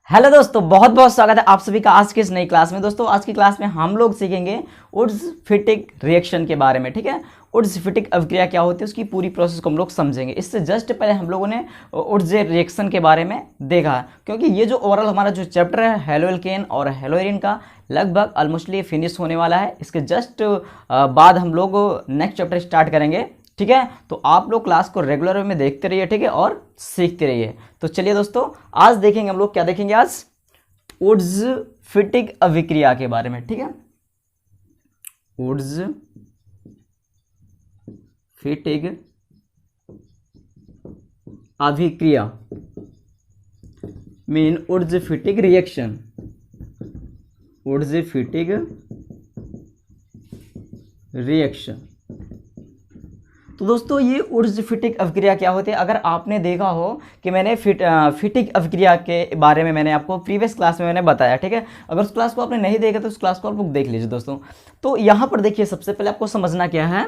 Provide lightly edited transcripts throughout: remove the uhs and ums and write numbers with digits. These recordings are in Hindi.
हेलो दोस्तों, बहुत बहुत स्वागत है आप सभी का आज की इस नई क्लास में। दोस्तों आज की क्लास में हम लोग सीखेंगे वुड्स-फिटिक रिएक्शन के बारे में। ठीक है, वुड्स-फिटिक अभिक्रिया क्या होती है उसकी पूरी प्रोसेस को हम लोग समझेंगे। इससे जस्ट पहले हम लोगों ने वुड्स रिएक्शन के बारे में देखा है, क्योंकि ये जो ओवरऑल हमारा जो चैप्टर है हेलोएल्केन और हेलोइरिन का लगभग ऑलमोस्टली फिनिश होने वाला है। इसके जस्ट बाद हम लोग नेक्स्ट चैप्टर स्टार्ट करेंगे। ठीक है, तो आप लोग क्लास को रेगुलर वे में देखते रहिए, ठीक है, और सीखते रहिए। तो चलिए दोस्तों, आज देखेंगे हम लोग क्या देखेंगे आज वुड्स-फिटिक अभिक्रिया के बारे में। ठीक है, वुड्स-फिटिक अभिक्रिया मीन वुड्स-फिटिक रिएक्शन, वुड्स-फिटिक रिएक्शन। तो दोस्तों ये वुड्स-फिटिक अभिक्रिया क्या होती है, अगर आपने देखा हो कि मैंने फिटिक अभिक्रिया के बारे में मैंने आपको प्रीवियस क्लास में मैंने बताया। ठीक है, अगर उस क्लास को आपने नहीं देखा तो उस क्लास को आप लोग देख लीजिए दोस्तों। तो यहाँ पर देखिए, सबसे पहले आपको समझना क्या है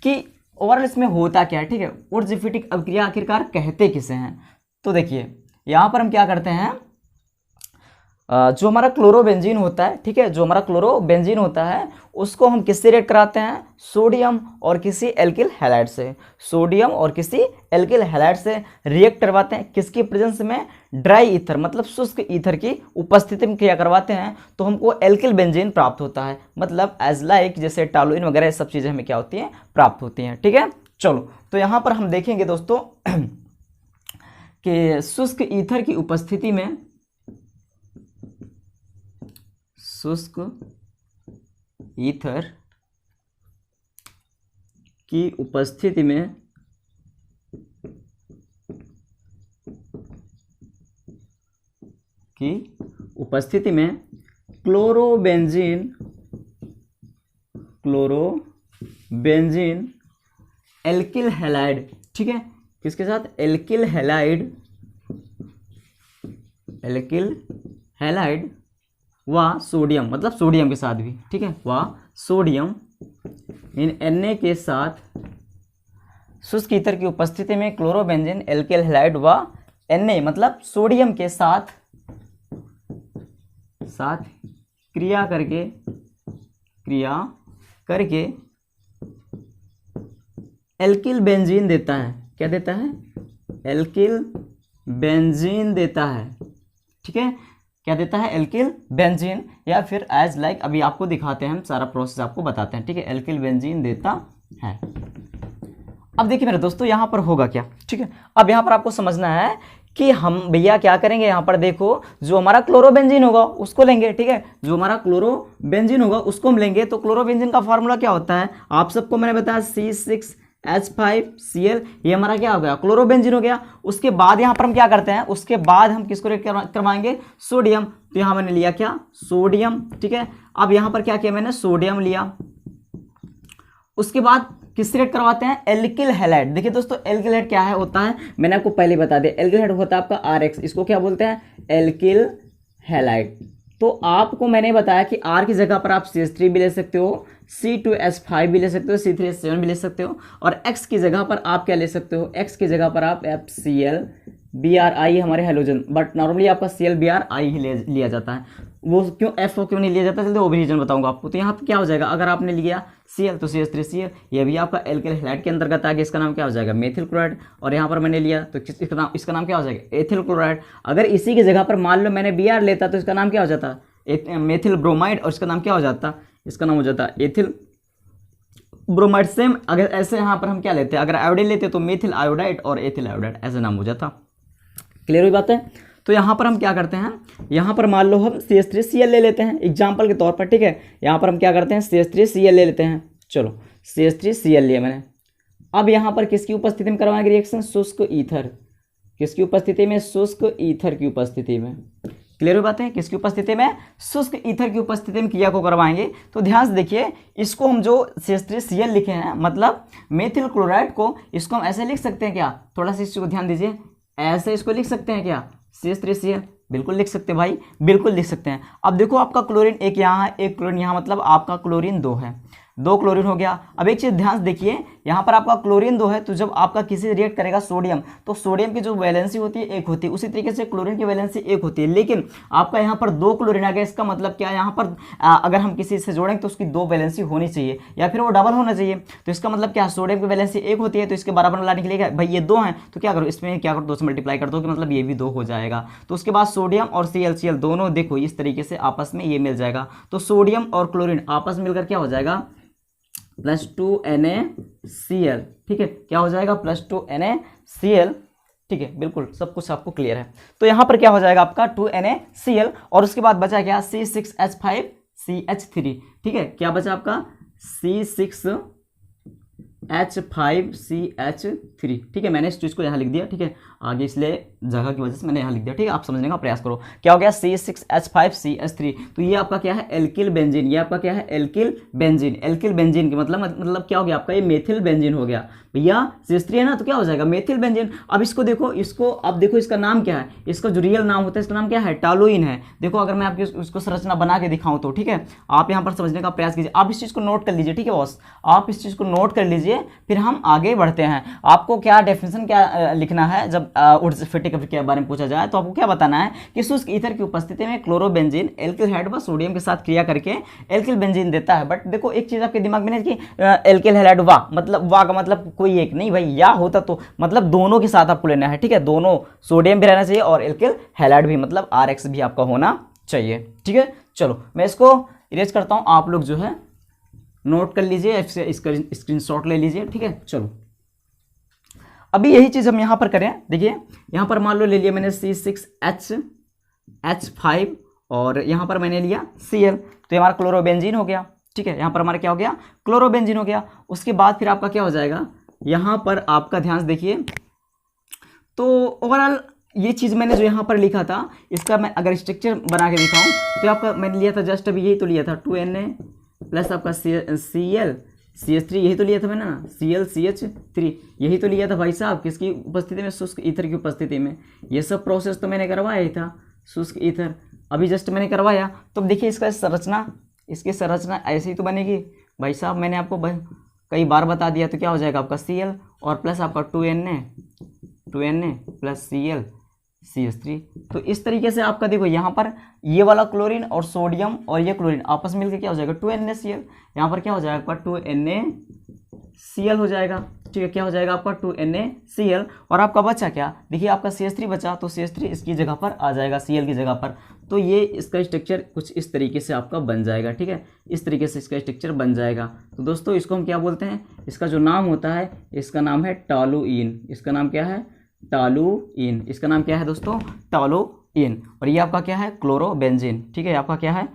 कि ओवरऑल इसमें होता क्या है। ठीक है, वुड्स-फिटिक अभिक्रिया आखिरकार कहते किसे हैं। तो देखिए यहाँ पर हम क्या करते हैं, जो हमारा क्लोरोबेंजीन होता है, ठीक है, जो हमारा क्लोरोबेंजीन होता है उसको हम किससे रिएक्ट कराते हैं, सोडियम और किसी एल्किल हैलाइड से। सोडियम और किसी एल्किल हैलाइड से रिएक्ट करवाते हैं, किसकी प्रेजेंस में, ड्राई ईथर मतलब शुष्क ईथर की उपस्थिति में क्रिया करवाते हैं, तो हमको एल्किल बेंजीन प्राप्त होता है। मतलब एज लाइक जैसे टॉलुइन वगैरह सब चीज़ें हमें क्या होती हैं, प्राप्त होती हैं। ठीक है, चलो तो यहाँ पर हम देखेंगे दोस्तों कि शुष्क ईथर की उपस्थिति में, शुष्क ईथर की उपस्थिति में क्लोरोबेंजीन एल्किल हैलाइड, ठीक है, किसके साथ, एल्किल हैलाइड व सोडियम मतलब सोडियम के साथ भी, ठीक है, व सोडियम इन Na के साथ शुष्क ईथर की उपस्थिति में क्लोरोबेंजीन एल्किल हैलाइड व Na मतलब सोडियम के साथ क्रिया करके एल्किल बेंजीन देता है। क्या देता है, एल्किल बेंजीन देता है। ठीक है, क्या देता है, एल्किल बेंजीन, या फिर एज लाइक अभी आपको दिखाते हैं, हम सारा प्रोसेस आपको बताते हैं। ठीक है, एल्किल बेंजीन देता है। अब देखिए मेरे दोस्तों यहाँ पर होगा क्या। ठीक है, अब यहाँ पर आपको समझना है कि हम भैया क्या करेंगे, यहाँ पर देखो जो हमारा क्लोरोबेंजीन होगा उसको लेंगे। ठीक है, जो हमारा क्लोरोबेंजीन होगा उसको हम लेंगे। तो क्लोरोबेंजीन का फॉर्मूला क्या होता है, आप सबको मैंने बताया C6H5Cl, ये हमारा क्या हो गया, क्लोरोबेंजीन हो गया। उसके बाद यहाँ पर हम क्या करते हैं, उसके बाद हम किसको रिएक्ट करवाएंगे, सोडियम। तो यहाँ मैंने लिया क्या, सोडियम। ठीक है, अब यहाँ पर क्या किया मैंने, सोडियम लिया। उसके बाद किससे रिएक्ट करवाते हैं, एल्किल हैलाइड। देखिए दोस्तों एल्किल हैलाइड क्या है, होता है, मैंने आपको पहले बता दिया, एल्किल हैलाइड होता है आपका RX, इसको क्या बोलते हैं, एल्किल हैलाइड। तो आपको मैंने बताया कि R की जगह पर आप CH3 भी ले सकते हो, C2H5 भी ले सकते हो, C3H7 भी ले सकते हो, और X की जगह पर आप क्या ले सकते हो, X की जगह पर आप FCl-Bri हमारे हेलोजन, बट नॉर्मली आपका Cl-Bri ही लिया जाता है। वो क्यों F क्यों नहीं लिया जाता, चलते वो भी रीजन बताऊंगा आपको। तो यहाँ पे क्या हो जाएगा, अगर आपने लिया Cl तो CH3Cl, ये भी आपका एल्किल हैलाइड के अंतर्गत आ गया, इसका नाम क्या हो जाएगा, मेथिल क्लोराइड। और यहाँ पर मैंने लिया तो इसका नाम क्या हो जाएगा, एथिल क्लोराइड। अगर इसी की जगह पर मान लो मैंने Br लेता तो इसका नाम क्या हो जाता, मेथिल ब्रोमाइड, और इसका नाम क्या हो जाता, इसका नाम हो जाता एथिल ब्रोमाइड। सेम अगर ऐसे यहाँ पर हम क्या लेते हैं, अगर आयोडीन लेते तो मेथिल आयोडाइड और एथिल आयोडाइड ऐसे नाम हो जाता। क्लियर हुई बात है। तो यहाँ पर हम क्या करते हैं, यहाँ पर मान लो हम CH3Cl ले लेते हैं एग्जाम्पल के तौर पर। ठीक है, यहाँ पर हम क्या करते हैं, CH3Cl ले लेते हैं। चलो CH3Cl लिया मैंने। अब यहाँ पर किसकी उपस्थिति में करवाएंगे रिएक्शन, शुष्क ईथर। किसकी उपस्थिति में, शुष्क ईथर की उपस्थिति में। क्लियर हुई बात है, किसकी उपस्थिति में, शुष्क ईथर की उपस्थिति में क्रिया को करवाएंगे। तो ध्यान से देखिए, इसको हम जो CH3Cl लिखे हैं मतलब मेथिल क्लोराइड को, इसको हम ऐसे लिख सकते हैं क्या, थोड़ा सा इसको ध्यान दीजिए, ऐसे इसको लिख सकते हैं क्या, CH3Cl, बिल्कुल लिख सकते हैं भाई, बिल्कुल लिख सकते हैं। अब देखो आपका क्लोरीन एक यहाँ है, एक क्लोरीन यहाँ, मतलब आपका क्लोरीन 2 है। 2 क्लोरीन हो गया। अब एक चीज ध्यान से देखिए, यहाँ पर आपका क्लोरीन 2 है, तो जब आपका किसी रिएक्ट करेगा सोडियम, तो सोडियम की जो वैलेंसी होती है 1 होती है, उसी तरीके से क्लोरीन की वैलेंसी 1 होती है। लेकिन आपका यहाँ पर 2 क्लोरीन आ गया, इसका मतलब क्या है, यहाँ पर अगर हम किसी से जोड़ेंगे तो उसकी 2 वैलेंसी होनी चाहिए या फिर वो डबल होना चाहिए। तो इसका मतलब क्या है, सोडियम की वैलेंसी 1 होती है, तो इसके बराबर लाने के लिए भाई ये 2 हैं, तो क्या करो, इसमें क्या करो, 2 से मल्टीप्लाई कर दो, कि मतलब ये भी 2 हो जाएगा। तो उसके बाद सोडियम और ClCl दोनों देखो इस तरीके से आपस में ये मिल जाएगा, तो सोडियम और क्लोरीन आपस में मिलकर क्या हो जाएगा, +2 NaCl। ठीक है, क्या हो जाएगा, +2 NaCl। ठीक है, बिल्कुल सब कुछ आपको क्लियर है। तो यहां पर क्या हो जाएगा आपका 2 NaCl, और उसके बाद बचा क्या, C6H5CH3। ठीक है, क्या बचा आपका C6H5CH3। ठीक है, मैंने इस चीज को यहाँ लिख दिया। ठीक है, आगे इसलिए जगह की वजह से मैंने यहाँ लिख दिया। ठीक है, आप समझने का प्रयास करो। क्या हो गया, C6H5CH3। तो ये आपका क्या है, एल्किल बेंजीन। ये आपका क्या है, एल्किल बेंजीन। एल्किल बेंजीन के मतलब क्या हो गया आपका, ये मेथिल बेंजीन हो गया भैया। CH3 है ना, तो क्या हो जाएगा, मेथिल बेंजीन। अब इसको देखो, इसको अब देखो, इसका नाम क्या है, इसका जो रियल नाम होता है इसका नाम क्या है, टॉलुइन है। देखो अगर मैं आपको उसको संरचना बना के दिखाऊं तो, ठीक है, आप यहाँ पर समझने का प्रयास कीजिए। आप इस चीज को नोट कर लीजिए। ठीक है बॉस, आप इस चीज को नोट कर लीजिए, फिर हम आगे बढ़ते हैं। आपको क्या डेफिनेशन क्या लिखना है, जब उड्सफिटिक अभिक्रिया के बारे में पूछा जाए तो आपको क्या बताना है कि शुष्क ईथर की उपस्थिति में क्लोरोबेंजीन एल्किल हाइड व सोडियम के साथ क्रिया करके एल्किल बेंजीन देता है। बट देखो एक चीज आपके दिमाग में नहीं कि एल्किल हैलाइड वा का मतलब कोई एक नहीं भाई, या होता तो मतलब दोनों के साथ आपको लेना है। ठीक है, दोनों सोडियम भी रहना चाहिए और एल्किल हैलाइड भी, मतलब RX भी आपका होना चाहिए। ठीक है, चलो मैं इसको इरेज करता हूं, आप लोग जो है नोट कर लीजिए, इसका स्क्रीनशॉट ले लीजिए। ठीक है, चलो अभी यही चीज हम यहां पर करें। देखिए यहां पर मान लो ले लिया मैंने C6H5 और यहां पर मैंने लिया Cl, तो हमारा क्लोरोबेंजीन हो गया। ठीक है, यहां पर हमारा क्या हो गया, क्लोरोबेंजीन हो गया। उसके बाद फिर आपका क्या हो जाएगा, यहां पर आपका ध्यान से देखिए, तो ओवरऑल ये चीज मैंने जो यहां पर लिखा था, इसका मैं अगर स्ट्रक्चर बना के दिखाऊं तो आपका मैंने लिया था जस्ट अभी यही तो लिया था 2Na प्लस आपका ClCH3, यही तो लिया था मैंने ना, ClCH3 यही तो लिया था भाई साहब, किसकी उपस्थिति में, शुष्क ईथर की उपस्थिति में। ये सब प्रोसेस तो मैंने करवाया ही था, शुष्क ईथर अभी जस्ट मैंने करवाया। तो देखिए इसका संरचना, इसकी संरचना ऐसी ही तो बनेगी भाई साहब, मैंने आपको कई बार बता दिया। तो क्या हो जाएगा आपका Cl और प्लस आपका 2Na प्लस ClCH3। तो इस तरीके से आपका देखो यहाँ पर ये वाला क्लोरीन और सोडियम और ये क्लोरीन आपस में मिलकर क्या हो जाएगा 2NaCl। यहाँ पर क्या हो जाएगा आपका 2NaCl हो जाएगा। ठीक है, क्या हो जाएगा आपका 2NaCl, और आपका बचा क्या, देखिए आपका CH3 बचा, तो CH3 इसकी जगह पर आ जाएगा Cl की जगह पर। तो ये इसका स्ट्रक्चर कुछ इस तरीके से आपका बन जाएगा। ठीक है, इस तरीके से इसका स्ट्रक्चर बन जाएगा। तो दोस्तों इसको हम क्या बोलते हैं, इसका जो नाम होता है इसका नाम है टॉलुइन। इसका नाम क्या है, टॉलुइन। इसका नाम क्या है दोस्तों, टॉलुइन। और ये आपका क्या है, क्लोरोबेंजीन। ठीक है, आपका क्या है,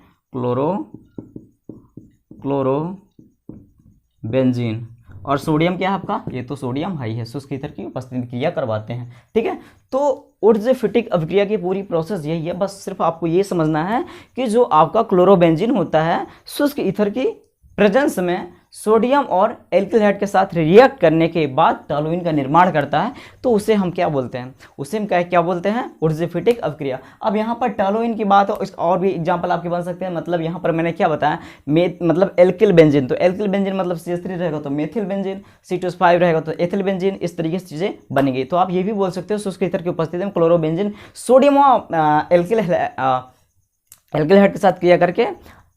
क्लोरोबेंजीन। और सोडियम क्या है आपका, ये तो सोडियम हाई है, शुष्क ईथर की उपस्थिति क्रिया करवाते हैं। ठीक है, तो उड्सफिटिक अभिक्रिया की पूरी प्रोसेस यही है। बस सिर्फ आपको ये समझना है कि जो आपका क्लोरोबेंजीन होता है, शुष्क ईथर की प्रेजेंस में सोडियम और एल्किल हाइड के साथ रिएक्ट करने के बाद टॉलुइन का निर्माण करता है, तो उसे हम क्या बोलते हैं, उसे हम क्या बोलते हैं, उड्सफिटिक अभिक्रिया। अब यहाँ पर टॉलुइन की बात हो, और भी एग्जांपल आपके बन सकते हैं। मतलब यहाँ पर मैंने क्या बताया, मतलब एल्किल बेंजीन, तो एल्किल बेंजीन मतलब CH3 रहेगा तो मेथिल बेंजीन, C2H5 रहेगा तो एथिल बेंजीन, इस तरीके से चीजें बनेंगी। तो आप ये भी बोल सकते हो शुष्क ईथर की उपस्थिति में क्लोरोबेंजीन सोडियम एल्किल हाइड के साथ क्रिया करके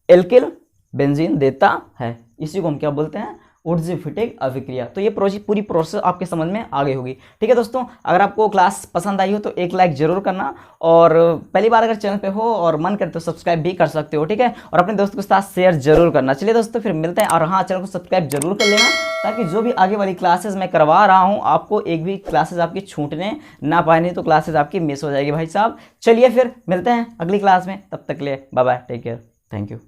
एल्किल बेंजीन देता है। इसी को हम क्या बोलते हैं, उड्सफिटिक अभिक्रिया। तो ये पूरी प्रोसेस आपके समझ में आ गई होगी। ठीक है दोस्तों, अगर आपको क्लास पसंद आई हो तो एक लाइक जरूर करना, और पहली बार अगर चैनल पे हो और मन करे तो सब्सक्राइब भी कर सकते हो। ठीक है, और अपने दोस्तों के साथ शेयर जरूर करना। चलिए दोस्तों फिर मिलते हैं, और हाँ चैनल को सब्सक्राइब जरूर कर लेना, ताकि जो भी आगे वाली क्लासेस मैं करवा रहा हूँ आपको एक भी क्लासेस आपकी छूटने ना पाए, नहीं तो क्लासेस आपकी मिस हो जाएगी भाई साहब। चलिए फिर मिलते हैं अगली क्लास में, तब तक के लिए bye bye, take care, thank you.